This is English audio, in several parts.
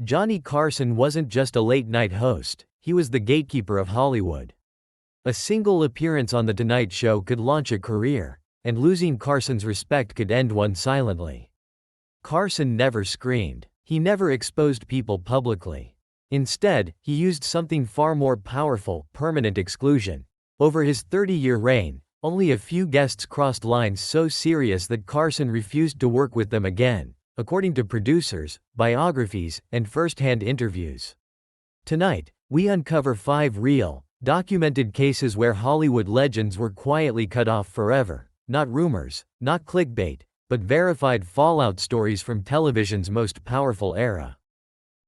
Johnny Carson wasn't just a late-night host, he was the gatekeeper of Hollywood. A single appearance on The Tonight Show could launch a career, and losing Carson's respect could end one silently. Carson never screamed. He never exposed people publicly. Instead, he used something far more powerful: permanent exclusion. Over his 30-year reign, only a few guests crossed lines so serious that Carson refused to work with them again, according to producers, biographies, and first-hand interviews. Tonight, we uncover 5 real, documented cases where Hollywood legends were quietly cut off forever. Not rumors, not clickbait, but verified fallout stories from television's most powerful era.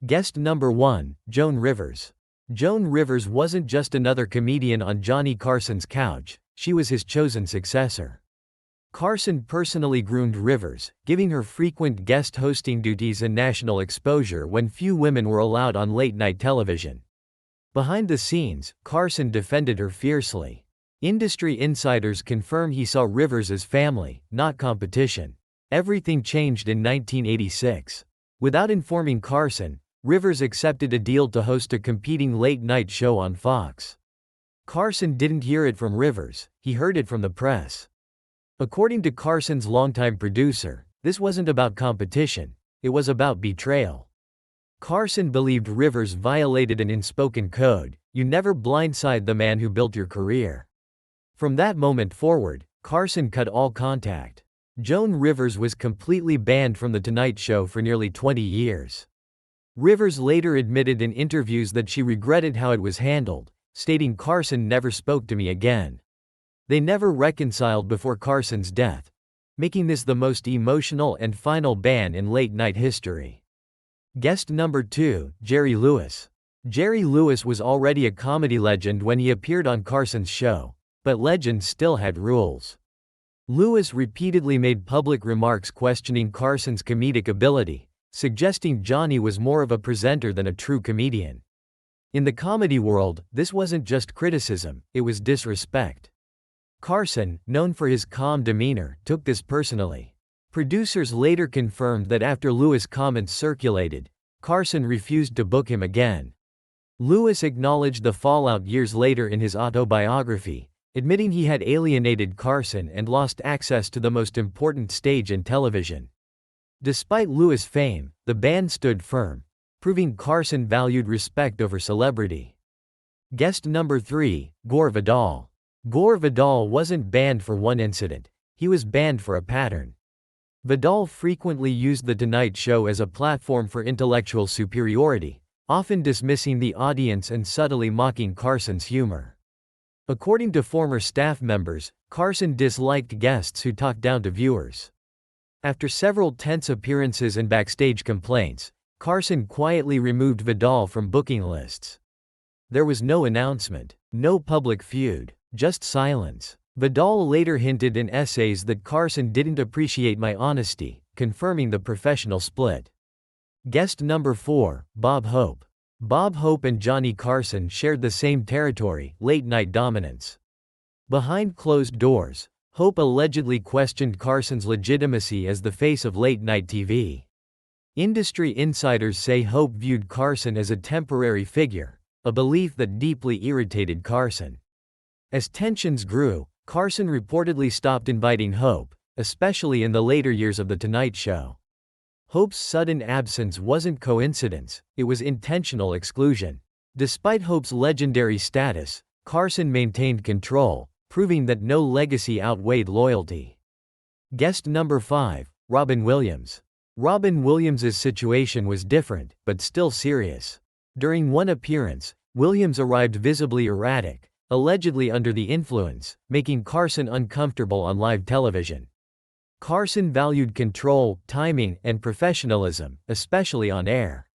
Guest number 1, Joan Rivers. Joan Rivers wasn't just another comedian on Johnny Carson's couch, she was his chosen successor. Carson personally groomed Rivers, giving her frequent guest hosting duties and national exposure when few women were allowed on late-night television. Behind the scenes, Carson defended her fiercely. Industry insiders confirm he saw Rivers as family, not competition. Everything changed in 1986. Without informing Carson, Rivers accepted a deal to host a competing late-night show on Fox. Carson didn't hear it from Rivers, he heard it from the press. According to Carson's longtime producer, this wasn't about competition, it was about betrayal. Carson believed Rivers violated an unspoken code: you never blindside the man who built your career. From that moment forward, Carson cut all contact. Joan Rivers was completely banned from The Tonight Show for nearly 20 years. Rivers later admitted in interviews that she regretted how it was handled, stating, "Carson never spoke to me again." They never reconciled before Carson's death, making this the most emotional and final ban in late-night history. Guest number 2, Jerry Lewis. Jerry Lewis was already a comedy legend when he appeared on Carson's show, but legends still had rules. Lewis repeatedly made public remarks questioning Carson's comedic ability, suggesting Johnny was more of a presenter than a true comedian. In the comedy world, this wasn't just criticism, it was disrespect. Carson, known for his calm demeanor, took this personally. Producers later confirmed that after Lewis' comments circulated, Carson refused to book him again. Lewis acknowledged the fallout years later in his autobiography, admitting he had alienated Carson and lost access to the most important stage in television. Despite Lewis' fame, the band stood firm, proving Carson valued respect over celebrity. Guest number 3, Gore Vidal. Gore Vidal wasn't banned for one incident, he was banned for a pattern. Vidal frequently used The Tonight Show as a platform for intellectual superiority, often dismissing the audience and subtly mocking Carson's humor. According to former staff members, Carson disliked guests who talked down to viewers. After several tense appearances and backstage complaints, Carson quietly removed Vidal from booking lists. There was no announcement, no public feud, just silence. Vidal later hinted in essays that Carson didn't appreciate my honesty, confirming the professional split. Guest number 4, Bob Hope. Bob Hope and Johnny Carson shared the same territory: late-night dominance. Behind closed doors, Hope allegedly questioned Carson's legitimacy as the face of late-night TV. Industry insiders say Hope viewed Carson as a temporary figure, a belief that deeply irritated Carson. As tensions grew, Carson reportedly stopped inviting Hope, especially in the later years of The Tonight Show. Hope's sudden absence wasn't coincidence, it was intentional exclusion. Despite Hope's legendary status, Carson maintained control, proving that no legacy outweighed loyalty. Guest number 5, Robin Williams. Robin Williams's situation was different, but still serious. During one appearance, Williams arrived visibly erratic, allegedly under the influence, making Carson uncomfortable on live television. Carson valued control, timing, and professionalism, especially on air.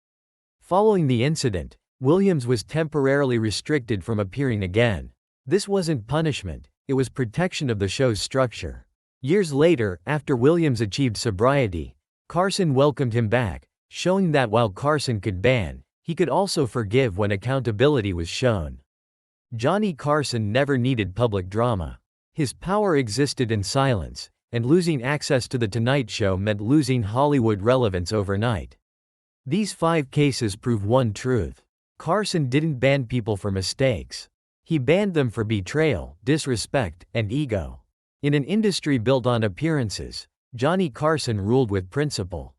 Following the incident, Williams was temporarily restricted from appearing again. This wasn't punishment, it was protection of the show's structure. Years later, after Williams achieved sobriety, Carson welcomed him back, showing that while Carson could ban, he could also forgive when accountability was shown. Johnny Carson never needed public drama. His power existed in silence, and losing access to The Tonight Show meant losing Hollywood relevance overnight. These 5 cases prove one truth. Carson didn't ban people for mistakes. He banned them for betrayal, disrespect, and ego. In an industry built on appearances, Johnny Carson ruled with principle.